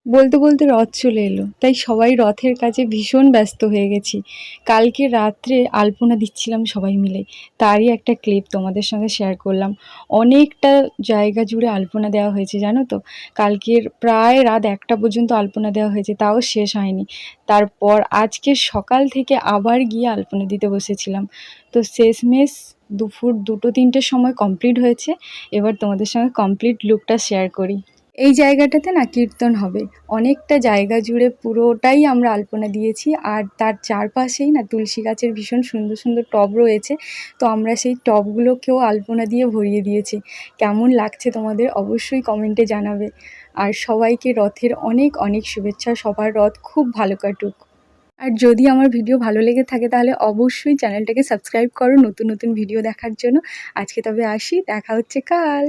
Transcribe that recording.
বলতে বলতে রথ চলে এলো, তাই সবাই রথের কাজে ভীষণ ব্যস্ত হয়ে গেছি। কালকে রাত্রে আলপনা দিচ্ছিলাম সবাই মিলে, তারই একটা ক্লিপ তোমাদের সঙ্গে শেয়ার করলাম। অনেকটা জায়গা জুড়ে আলপনা দেওয়া হয়েছে জানো তো। কালকের প্রায় রাত 1টা পর্যন্ত আলপনা দেওয়া হয়েছে, তাও শেষ হয়নি। তারপর আজকে সকাল থেকে আবার গিয়ে আলপনা দিতে বসেছিলাম। তো শেষমেশ দুপুর 2টো 3টের সময় কমপ্লিট হয়েছে। এবার তোমাদের সঙ্গে কমপ্লিট লুকটা শেয়ার করি। এই জায়গাটাতে না কীর্তন হবে, অনেকটা জায়গা জুড়ে পুরোটাই আমরা আলপনা দিয়েছি। আর তার চারপাশেই না তুলসী গাছের ভীষণ সুন্দর সুন্দর টব রয়েছে, তো আমরা সেই টবগুলোকেও আলপনা দিয়ে ভরিয়ে দিয়েছি। কেমন লাগছে তোমাদের অবশ্যই কমেন্টে জানাবে। আর সবাইকে রথের অনেক অনেক শুভেচ্ছা, সবার রথ খুব ভালো কাটুক। আর যদি আমার ভিডিও ভালো লেগে থাকে তাহলে অবশ্যই চ্যানেলটাকে সাবস্ক্রাইব করো নতুন নতুন ভিডিও দেখার জন্য। আজকে তবে আসি, দেখা হচ্ছে কাল।